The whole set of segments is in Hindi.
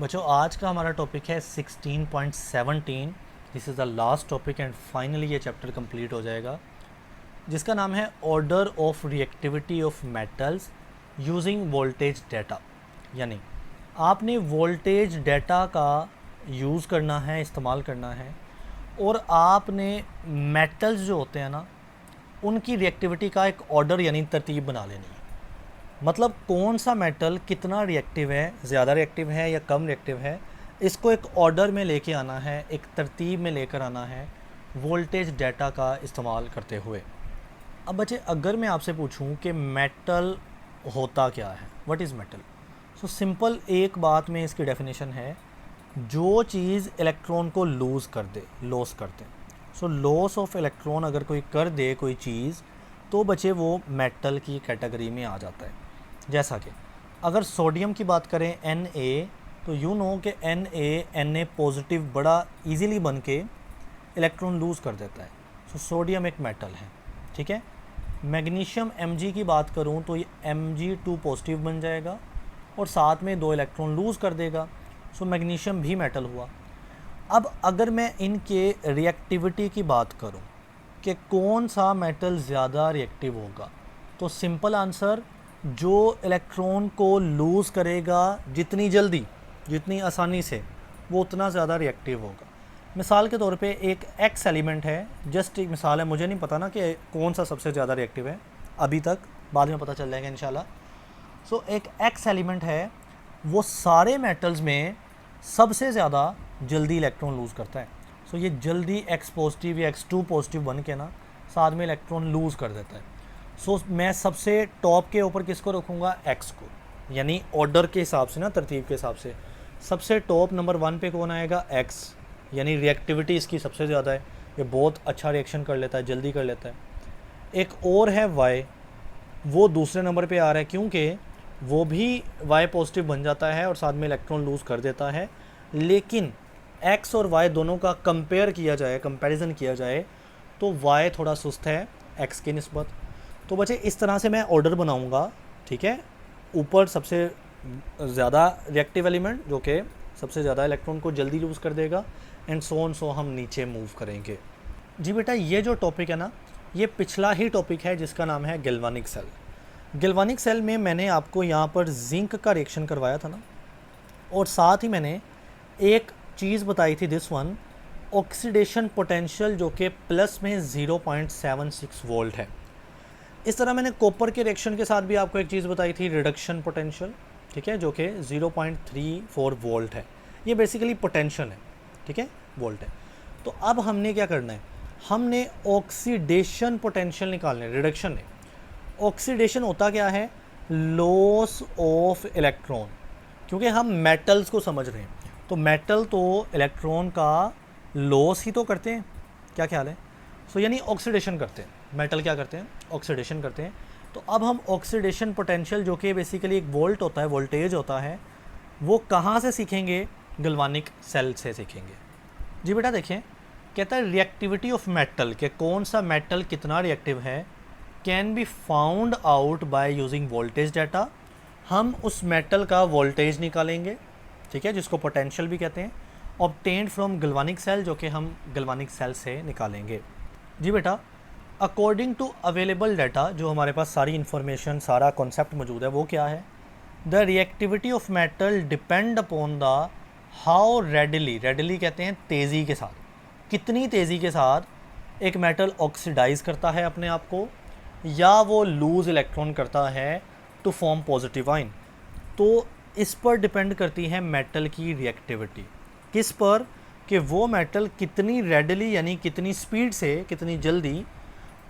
बच्चों आज का हमारा टॉपिक है 16.17। This is the last topic and finally ये चैप्टर कंप्लीट हो जाएगा, जिसका नाम है order of reactivity of metals using voltage data. यानी आपने वोल्टेज डाटा का यूज़ करना है, इस्तेमाल करना है, और आपने मेटल्स जो होते हैं ना, उनकी रिएक्टिविटी का एक ऑर्डर यानी तरतीब बना लेनी है। मतलब कौन सा मेटल कितना रिएक्टिव है, ज़्यादा रिएक्टिव है या कम रिएक्टिव है, इसको एक ऑर्डर में लेके आना है, एक तरतीब में लेकर आना है वोल्टेज डाटा का इस्तेमाल करते हुए। अब बच्चे अगर मैं आपसे पूछूं कि मेटल होता क्या है, what is metal, so simple एक बात में इसकी डेफिनेशन है, जो चीज़ इलेक्ट्रॉन को लूज़ कर दे, लॉस कर दे। सो लॉस ऑफ इलेक्ट्रॉन अगर कोई कर दे कोई चीज़, तो बच्चे वो मेटल की कैटेगरी में आ जाता है। जैसा कि अगर सोडियम की बात करें Na, तो यू नो कि Na पॉजिटिव बड़ा इजीली बन के इलेक्ट्रॉन लूज़ कर देता है। सो सोडियम एक मेटल है, ठीक है। मैग्नीशियम Mg की बात करूं तो ये Mg2 पॉजिटिव बन जाएगा और साथ में 2 इलेक्ट्रॉन लूज़ कर देगा। सो मैग्नीशियम भी मेटल हुआ। अब अगर मैं इनके रिएक्टिविटी की बात करूं कि कौन सा मेटल ज़्यादा रिएक्टिव होगा, तो सिंपल आंसर, जो इलेक्ट्रॉन को लूज़ करेगा जितनी जल्दी, जितनी आसानी से, वो उतना ज़्यादा रिएक्टिव होगा। मिसाल के तौर पे एक एक्स एलिमेंट है, जस्ट एक मिसाल है, मुझे नहीं पता ना कि कौन सा सबसे ज़्यादा रिएक्टिव है अभी तक, बाद में पता चल जाएगा इंशाल्लाह। सो एक एक्स एलिमेंट है, वो सारे मेटल्स में सबसे ज़्यादा जल्दी इलेक्ट्रॉन लूज़ करता है। सो ये जल्दी एक्स पॉजिटिव या X2 पॉजिटिव बन के ना साथ में इलेक्ट्रॉन लूज़ कर देता है। सो मैं सबसे टॉप के ऊपर किसको रखूँगा, एक्स को, यानी ऑर्डर के हिसाब से ना, तरतीब के हिसाब से सबसे टॉप नंबर 1 पे कौन आएगा, एक्स, यानी रिएक्टिविटी इसकी सबसे ज़्यादा है, ये बहुत अच्छा रिएक्शन कर लेता है, जल्दी कर लेता है। एक और है वाई, वो दूसरे नंबर पे आ रहा है क्योंकि वो भी वाई पॉजिटिव बन जाता है और साथ में इलेक्ट्रॉन लूज़ कर देता है। लेकिन एक्स और वाई दोनों का कंपेयर किया जाए, कंपैरिजन किया जाए, तो वाई थोड़ा सुस्त है एक्स की निस्बत। तो बच्चे इस तरह से मैं ऑर्डर बनाऊंगा, ठीक है। ऊपर सबसे ज़्यादा रिएक्टिव एलिमेंट जो कि सबसे ज़्यादा इलेक्ट्रॉन को जल्दी लूज़ कर देगा, एंड सो ऑन, सो हम नीचे मूव करेंगे। जी बेटा, ये जो टॉपिक है ना, ये पिछला ही टॉपिक है जिसका नाम है गैल्वानिक सेल। गैल्वानिक सेल में मैंने आपको यहाँ पर जिंक का रिएक्शन करवाया था ना, और साथ ही मैंने एक चीज़ बताई थी, दिस वन, ऑक्सीडेशन पोटेंशियल, जो कि प्लस में 0.76 वोल्ट है। इस तरह मैंने कॉपर के रिएक्शन के साथ भी आपको एक चीज़ बताई थी, रिडक्शन पोटेंशियल, ठीक है, जो कि 0.34 वोल्ट है। ये बेसिकली पोटेंशियल है, ठीक है, वोल्ट है। तो अब हमने क्या करना है, हमने ऑक्सीडेशन पोटेंशियल निकालना है, रिडक्शन है। ऑक्सीडेशन होता क्या है, लॉस ऑफ इलेक्ट्रॉन, क्योंकि हम मेटल्स को समझ रहे हैं, तो मेटल तो इलेक्ट्रॉन का लॉस ही तो करते हैं, क्या ख्याल है। सो यानी ऑक्सीडेशन करते हैं, मेटल क्या करते हैं, ऑक्सीडेशन करते हैं। तो अब हम ऑक्सीडेशन पोटेंशियल, जो कि बेसिकली एक वोल्ट होता है, वोल्टेज होता है, वो कहाँ से सीखेंगे, गैल्वानिक सेल से सीखेंगे। जी बेटा देखें, कहता है रिएक्टिविटी ऑफ मेटल, कि कौन सा मेटल कितना रिएक्टिव है, can be found out by using voltage data. हम उस मेटल का वोल्टेज निकालेंगे, ठीक है, जिसको पोटेंशियल भी कहते हैं, ऑब्टेन्ड फ्रॉम गैल्वानिक सेल, जो कि हम गैल्वानिक सेल से निकालेंगे। जी बेटा, अकॉर्डिंग टू अवेलेबल डाटा, जो हमारे पास सारी इन्फॉर्मेशन, सारा कॉन्सेप्ट मौजूद है, वो क्या है, the reactivity of metal depend upon the how readily, readily कहते हैं तेज़ी के साथ, कितनी तेज़ी के साथ एक मेटल ऑक्सीडाइज करता है अपने आप को, या वो लूज़ इलेक्ट्रॉन करता है टू फॉर्म पॉजिटिव आयन। तो इस पर डिपेंड करती है मेटल की रिएक्टिविटी, किस पर, कि वो मेटल कितनी रेडली, यानी कितनी स्पीड से, कितनी जल्दी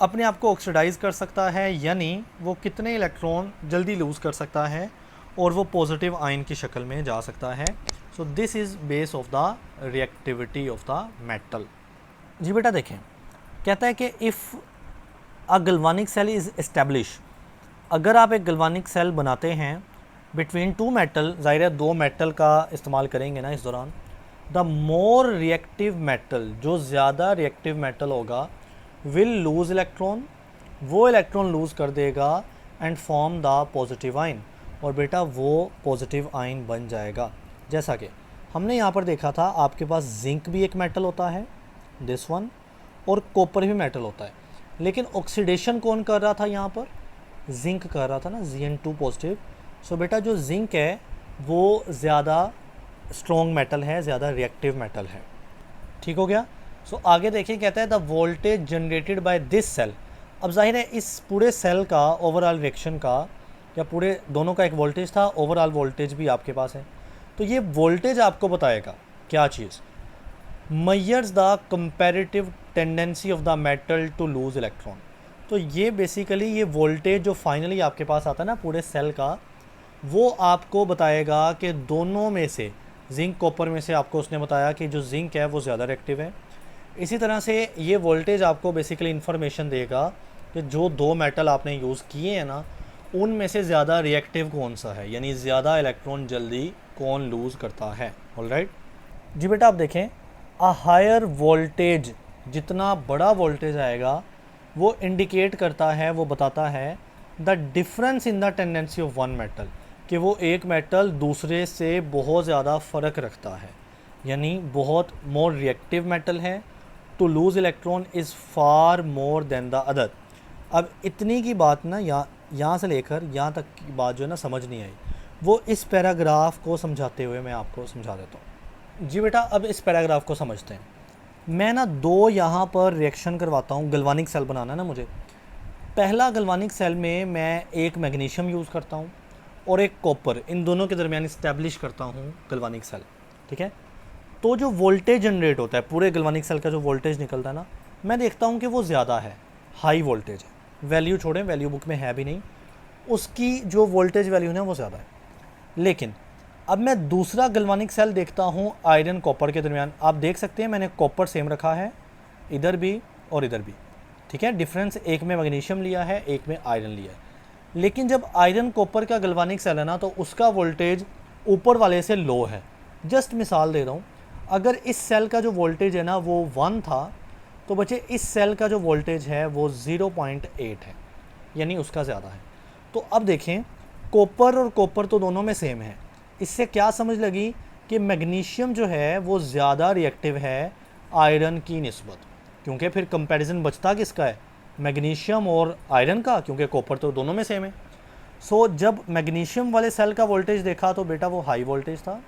अपने आप को ऑक्सीडाइज कर सकता है, यानी वो कितने इलेक्ट्रॉन जल्दी लूज़ कर सकता है और वो पॉजिटिव आयन की शक्ल में जा सकता है। So this is base of the reactivity of the metal. जी बेटा देखें, कहता है कि if a galvanic cell is establish, अगर आप एक गैल्वानिक सेल बनाते हैं बिटवीन 2 मेटल, ज़ाहिर है 2 मेटल का इस्तेमाल करेंगे ना इस दौरान, द मोर रिएक्टिव मेटल, जो ज़्यादा रिएक्टिव मेटल होगा, विल लूज़ इलेक्ट्रॉन, वो इलेक्ट्रॉन लूज़ कर देगा and form the positive ion, और बेटा वो पॉजिटिव आयन बन जाएगा। जैसा कि हमने यहाँ पर देखा था, आपके पास जिंक भी एक मेटल होता है, दिस वन, और कॉपर भी मेटल होता है, लेकिन ऑक्सीडेशन कौन कर रहा था यहाँ पर? जिंक कर रहा था ना, Zn2 पॉजिटिव। सो बेटा जो जिंक है वो ज़्यादा स्ट्रॉन्ग मेटल है, ज़्यादा रिएक्टिव मेटल है। ठीक हो गया। सो आगे देखिए, कहता है the voltage generated by this cell. अब जाहिर है इस पूरे सेल का ओवरऑल रिएक्शन का या पूरे दोनों का एक वोल्टेज था, ओवरऑल वोल्टेज भी आपके पास है। तो ये वोल्टेज आपको बताएगा क्या चीज़? Measures the comparative tendency of the metal to lose electron. तो ये बेसिकली ये वोल्टेज जो फाइनली आपके पास आता है ना पूरे सेल का, वो आपको बताएगा कि दोनों में से जिंक कॉपर में से आपको उसने बताया कि जो जिंक है वो ज़्यादा रिएक्टिव है। इसी तरह से ये वोल्टेज आपको बेसिकली इन्फॉर्मेशन देगा कि जो दो मेटल आपने यूज़ किए हैं ना, उनमें से ज़्यादा रिएक्टिव कौन सा है, यानी ज़्यादा इलेक्ट्रॉन जल्दी कौन लूज़ करता है। ऑलराइट जी बेटा, आप देखें अ हायर वोल्टेज, जितना बड़ा वोल्टेज आएगा वो इंडिकेट करता है, वो बताता है the difference in the tendency of one metal, कि वो एक मेटल दूसरे से बहुत ज़्यादा फ़र्क रखता है, यानी बहुत मोर रिएक्टिव मेटल है। To lose electron is far more than the other. अब इतनी की बात ना यहाँ से लेकर यहाँ तक की बात जो है ना समझ नहीं आई, वो इस पैराग्राफ को समझाते हुए मैं आपको समझा देता हूँ। जी बेटा, अब इस पैराग्राफ को समझते हैं। मैं ना दो यहाँ पर रिएक्शन करवाता हूँ, गल्वानिक सेल बनाना है ना मुझे। पहला गल्वानिक सेल में मैं एक मैग्नीशियम यूज़ करता हूँ और एक कॉपर, इन दोनों के दरमियान इस्टेब्लिश करता हूँ गल्वानिक सेल। ठीक है, तो जो वोल्टेज जनरेट होता है पूरे गल्वानिक सेल का, जो वोल्टेज निकलता है ना, मैं देखता हूँ कि वो ज़्यादा है, हाई वोल्टेज है। वैल्यू छोड़ें, वैल्यू बुक में है भी नहीं, उसकी जो वोल्टेज वैल्यू है वो ज़्यादा है। लेकिन अब मैं दूसरा गल्वानिक सेल देखता हूँ आयरन कॉपर के दरमियान। आप देख सकते हैं मैंने कॉपर सेम रखा है, इधर भी और इधर भी। ठीक है, डिफरेंस एक में मैग्नीशियम लिया है, एक में आयरन लिया है। लेकिन जब आयरन कॉपर का गल्वानिक सेल है ना, तो उसका वोल्टेज ऊपर वाले से लो है। जस्ट मिसाल दे रहा हूँ, अगर इस सेल का जो वोल्टेज है ना वो 1 था, तो बच्चे इस सेल का जो वोल्टेज है वो 0.8 है, यानी उसका ज़्यादा है। तो अब देखें, कॉपर और कॉपर तो दोनों में सेम है। इससे क्या समझ लगी कि मैग्नीशियम जो है वो ज़्यादा रिएक्टिव है आयरन की निस्बत, क्योंकि फिर कंपैरिजन बचता किसका है? मैग्नीशियम और आयरन का, क्योंकि कॉपर तो दोनों में सेम है। सो जब मैग्नीशियम वाले सेल का वोल्टेज देखा तो बेटा वो हाई वोल्टेज था,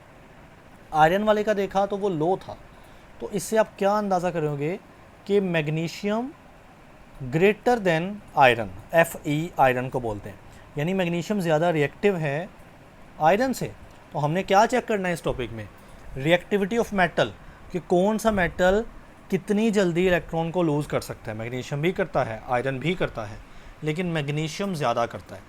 आयरन वाले का देखा तो वो लो था। तो इससे आप क्या अंदाज़ा करोगे कि magnesium greater than iron, Fe iron को बोलते हैं, यानी मैग्नीशियम ज़्यादा रिएक्टिव है आयरन से। तो हमने क्या चेक करना है इस टॉपिक में? रिएक्टिविटी ऑफ मेटल, कि कौन सा मेटल कितनी जल्दी इलेक्ट्रॉन को लूज़ कर सकता है। मैग्नीशियम भी करता है, आयरन भी करता है, लेकिन मैग्नीशियम ज़्यादा करता है।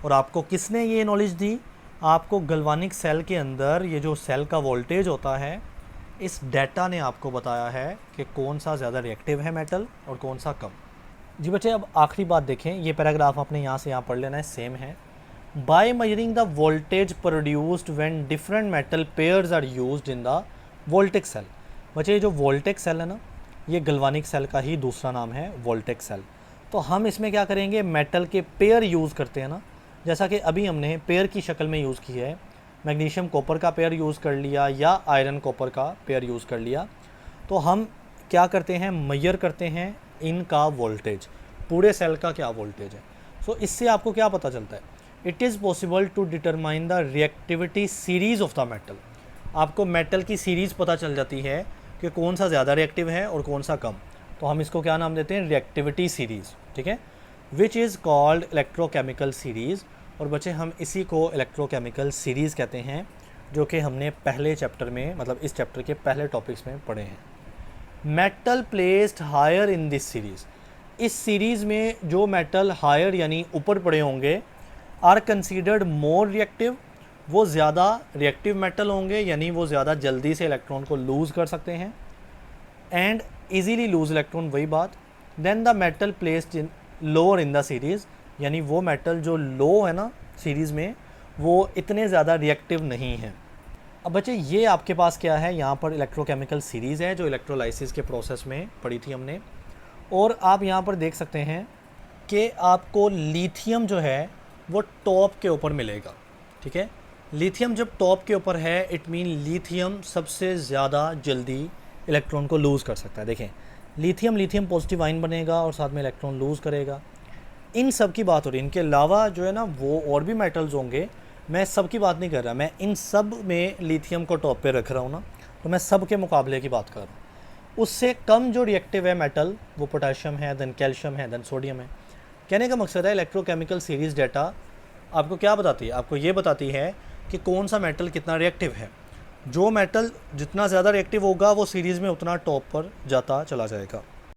और आपको किसने ये नॉलेज दी? आपको गल्वानिक सेल के अंदर ये जो सेल का वोल्टेज होता है, इस डाटा ने आपको बताया है कि कौन सा ज़्यादा रिएक्टिव है मेटल और कौन सा कम। जी बच्चे, अब आखिरी बात देखें, ये पैराग्राफ आपने यहाँ से यहाँ पढ़ लेना है, सेम है। By measuring the voltage produced when different metal pairs are used in the voltaic cell। बच्चे, ये जो वोल्टेक सेल है ना, ये गल्वानिक सेल का ही दूसरा नाम है, वोल्टेक सेल। तो हम इसमें क्या करेंगे, मेटल के पेयर यूज़ करते हैं ना, जैसा कि अभी हमने पेयर की शक्ल में यूज़ किया है, मैग्नीशियम कॉपर का पेयर यूज़ कर लिया या आयरन कॉपर का पेयर यूज़ कर लिया। तो हम क्या करते हैं, मेजर करते हैं इनका वोल्टेज, पूरे सेल का क्या वोल्टेज है। सो इससे आपको क्या पता चलता है? It is possible to determine the reactivity series of the metal. आपको मेटल की सीरीज़ पता चल जाती है कि कौन सा ज़्यादा रिएक्टिव है और कौन सा कम। तो हम इसको क्या नाम देते हैं, रिएक्टिविटी सीरीज़। ठीक है, which is called electrochemical series. और बच्चे, हम इसी को इलेक्ट्रोकेमिकल सीरीज़ कहते हैं, जो कि हमने पहले चैप्टर में, मतलब इस चैप्टर के पहले टॉपिक्स में पढ़े हैं। Metal placed higher in this series, इस सीरीज़ में जो मेटल हायर यानी ऊपर पड़े होंगे, आर कंसीडर्ड मोर रिएक्टिव, वो ज़्यादा रिएक्टिव मेटल होंगे, यानी वो ज़्यादा जल्दी से इलेक्ट्रॉन को लूज़ कर सकते हैं, एंड ईजीली लूज इलेक्ट्रॉन, वही बात। Then the metal placed in lower in the series, यानी वो मेटल जो लो है ना सीरीज़ में, वो इतने ज़्यादा रिएक्टिव नहीं हैं। अब बच्चे, ये आपके पास क्या है, यहाँ पर इलेक्ट्रोकेमिकल सीरीज़ है जो इलेक्ट्रोलाइसिस के प्रोसेस में पढ़ी थी हमने। और आप यहाँ पर देख सकते हैं कि आपको लिथियम जो है वो टॉप के ऊपर मिलेगा। ठीक है, लिथियम जब टॉप के ऊपर है इट मीन लिथियम सबसे ज़्यादा जल्दी इलेक्ट्रॉन को लूज़ कर सकता है। देखें लिथियम लिथियम पॉजिटिव आयन बनेगा और साथ में इलेक्ट्रॉन लूज़ करेगा। इन सब की बात हो रही है, इनके अलावा जो है ना वो और भी मेटल्स होंगे, मैं सब की बात नहीं कर रहा, मैं इन सब में लिथियम को टॉप पे रख रहा हूँ ना, तो मैं सब के मुकाबले की बात कर रहा हूँ। उससे कम जो रिएक्टिव है मेटल वो पोटेशियम है, देन कैल्शियम है, देन सोडियम है। कहने का मकसद है इलेक्ट्रोकेमिकल सीरीज़ डाटा आपको क्या बताती है, आपको ये बताती है कि कौन सा मेटल कितना रिएक्टिव है। जो मेटल जितना ज़्यादा रिएक्टिव होगा वो सीरीज़ में उतना टॉप पर जाता चला जाएगा।